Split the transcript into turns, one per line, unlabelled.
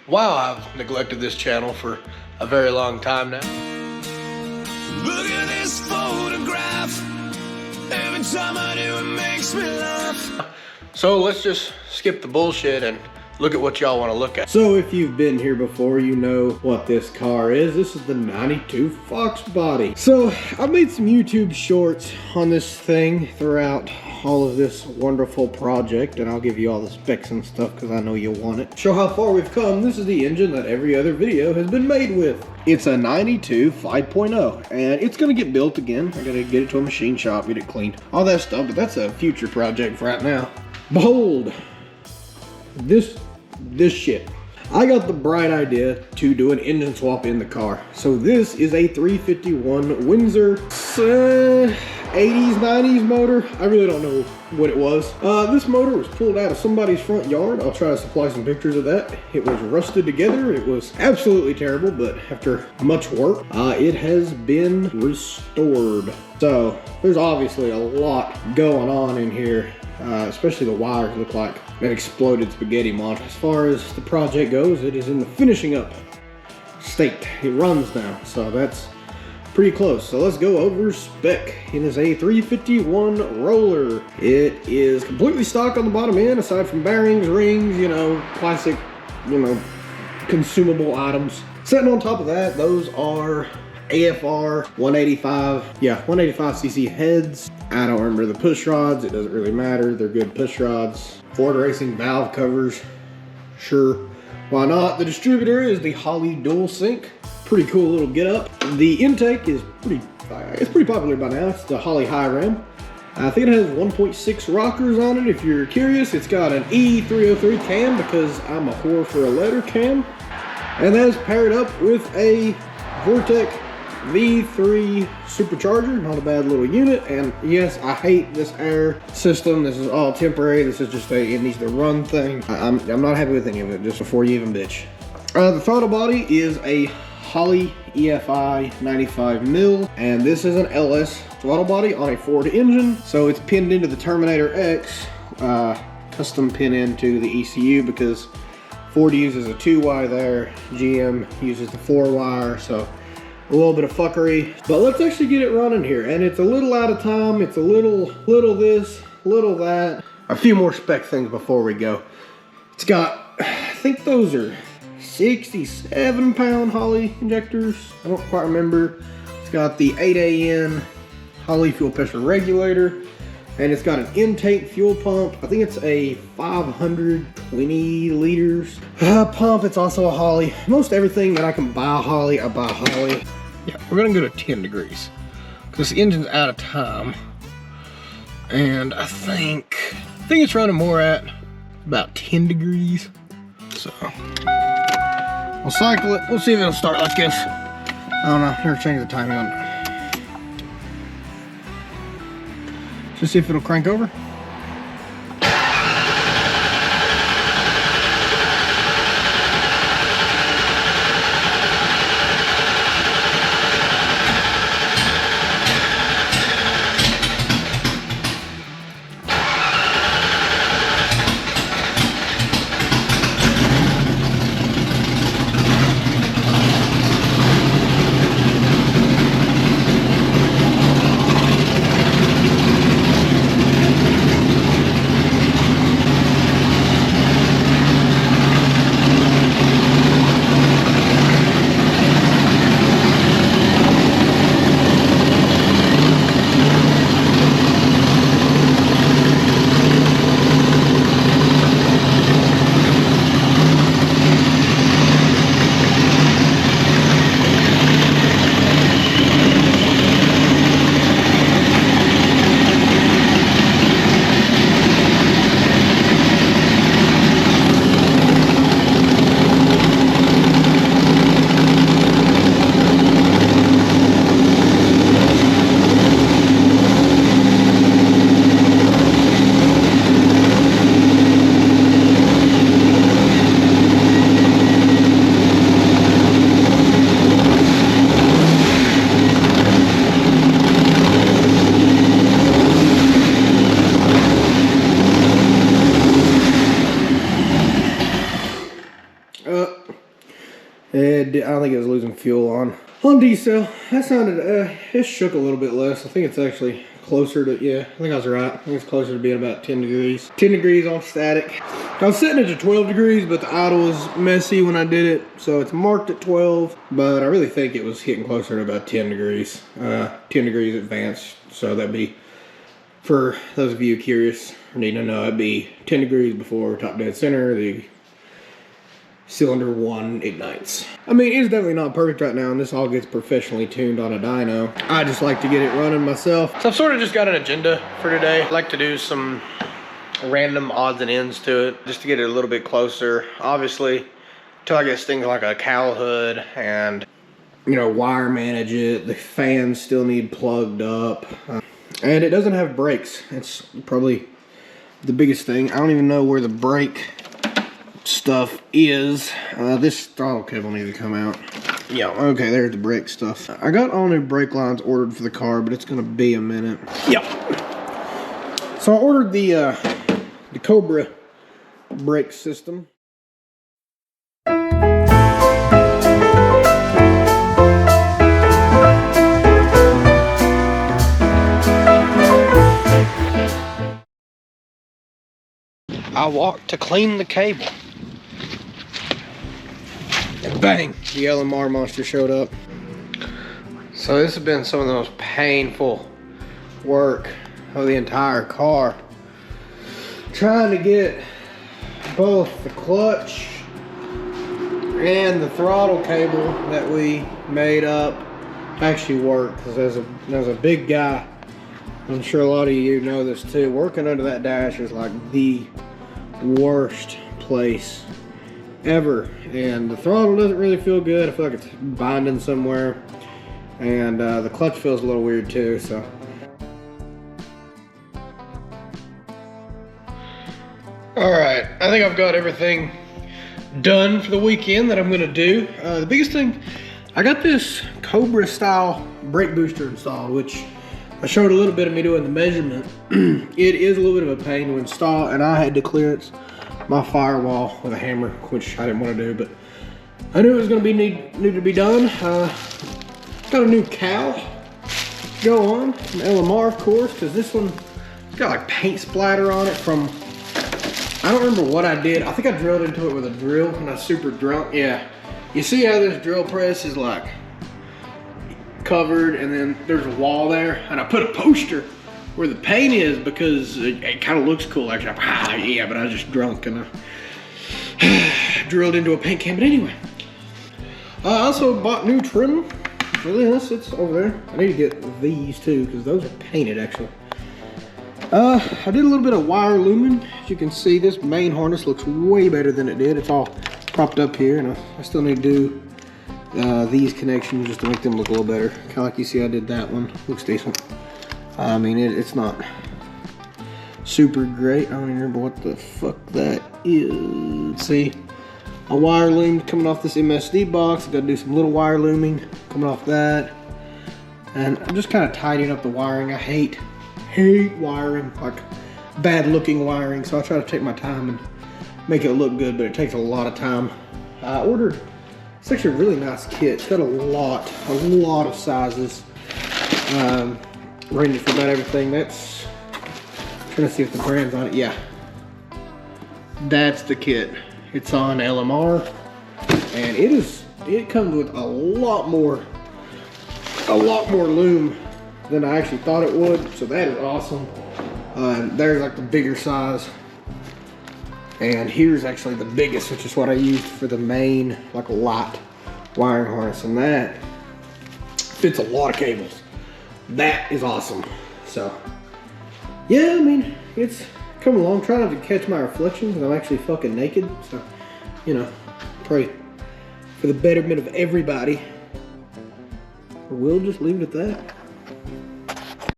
Wow, I've neglected this channel for a very long time now.
Look at this photograph. Every time I do, it makes me laugh.
So let's just skip the bullshit and look at what y'all want to look at.
So if you've been here before, you know what this car is. This is the 92 FoxBody. So I've made some YouTube shorts on this thing throughout all of this wonderful project, and I'll give you all the specs and stuff because I know you'll want it. Show how far we've come. This is the engine that every other video has been made with. It's a 92 5.0, and it's gonna get built again. I gotta get it to a machine shop, get it cleaned, all that stuff, but that's a future project for right now. Behold, this shit. I got the bright idea to do an engine swap in the car. So this is a 351 Windsor 80s, 90s motor. I really don't know what it was. This motor was pulled out of somebody's front yard. I'll try to supply some pictures of that. It was rusted together. It was absolutely terrible, but after much work, it has been restored. So there's obviously a lot going on in here. Especially the wires look like an exploded spaghetti mod. As far as the project goes, it is in the finishing up state. It runs now, so that's pretty close. So let's go over spec. It is a 351 roller. It is completely stock on the bottom end, aside from bearings, rings, you know, classic, you know, consumable items. Sitting on top of that, those are AFR 185, yeah, 185cc heads. I don't remember the push rods. It doesn't really matter. They're good push rods. Ford Racing valve covers. Sure, why not? The distributor is the Holley dual sync. Pretty cool little get up. The intake is pretty popular by now. It's the Holley high ram. I think it has 1.6 rockers on it. If you're curious, it's got an E303 cam because I'm a whore for a letter cam. And that is paired up with a Vortec V3 supercharger. Not a bad little unit. And yes, I hate this air system. This is all temporary. This is just it needs to run thing. I'm not happy with any of it, just before you even bitch. The throttle body is a Holley EFI 95mm, and this is an LS throttle body on a Ford engine. So it's pinned into the Terminator X, custom pin into the ECU because Ford uses a 2-wire there, GM uses the 4-wire, so a little bit of fuckery. But let's actually get it running here, and it's a little out of time. It's a little this, little that. A few more spec things before we go. It's got, I think those are 67-pound Holley injectors. I don't quite remember. It's got the 8AN Holley fuel pressure regulator, and it's got an intake fuel pump. I think it's a 520 liters pump. It's also a Holley. Most everything that I can buy a Holley, I buy a Holley. Yeah, we're gonna go to 10 degrees because this engine's out of time, and I think it's running more at about 10 degrees. So we'll cycle it. We'll see if it'll start like this. I don't know. Never change the timing on it. Just see if it'll crank over. I don't think it was losing fuel on decel. That sounded, it shook a little bit less. I think it's actually closer to, yeah, I think I was right. I think it's closer to being about 10 degrees. 10 degrees on static. I was setting it to 12 degrees, but the idle was messy when I did it. So it's marked at 12, but I really think it was hitting closer to about 10 degrees. 10 degrees advanced. So that'd be, for those of you curious or need to know, it'd be 10 degrees before top dead center. The cylinder 1 ignites. I mean, it's definitely not perfect right now, and this all gets professionally tuned on a dyno. I just like to get it running myself.
So I've sort of just got an agenda for today. I like to do some random odds and ends to it, just to get it a little bit closer. Obviously, until I get things like a cowl hood and, you know, wire manage it. The fans still need plugged up. And it doesn't have brakes. It's probably the biggest thing. I don't even know where the brake stuff is. This throttle cable needs to come out. Yeah, okay, there's the brake stuff. I got all new brake lines ordered for the car, but it's gonna be a minute. Yep. So I ordered the Cobra brake system. I walked to clean the cable. And bang, the LMR monster showed up. So this has been some of the most painful work of the entire car. Trying to get both the clutch and the throttle cable that we made up actually work. Because there's a big guy, I'm sure a lot of you know this too, working under that dash is like the worst place ever. And the throttle doesn't really feel good. I feel like it's binding somewhere, and the clutch feels a little weird too. So all right, I think I've got everything done for the weekend that I'm gonna do. The biggest thing, I got this Cobra style brake booster installed, which I showed a little bit of me doing the measurement. It is a little bit of a pain to install, and I had to clearance my firewall with a hammer, which I didn't want to do, but I knew it was going to be need to be done. Got a new cowl to go on, an LMR of course, because this one got like paint splatter on it from, I don't remember what I did. I think I drilled into it with a drill when I was super drunk. Yeah, you see how this drill press is like covered, and then there's a wall there, and I put a poster where the paint is because it kind of looks cool actually. Yeah, but I was just drunk and I drilled into a paint can. But anyway, I also bought new trim for this. It's over there. I need to get these too because those are painted actually. I did a little bit of wire looming. As you can see, this main harness looks way better than it did. It's all propped up here, and I still need to do these connections just to make them look a little better. Kind of like you see I did that one. Looks decent. I mean, it's not super great. I don't even remember what the fuck that is. See, a wire loom coming off this MSD box. I gotta do some little wire looming coming off that. And I'm just kind of tidying up the wiring. I hate wiring, like bad looking wiring. So I try to take my time and make it look good, but it takes a lot of time. I ordered, it's actually a really nice kit. It's got a lot of sizes. Ranges for about everything. That's, trying to see if the brand's on it. Yeah, that's the kit. It's on LMR, and it comes with a lot more loom than I actually thought it would. So that is awesome. There's like the bigger size, and here's actually the biggest, which is what I used for the main like light wiring harness, and that fits a lot of cables. That is awesome. So yeah, I mean, it's coming along. Trying not to catch my reflection because I'm actually fucking naked. So, you know, pray for the betterment of everybody. We'll just leave it at that.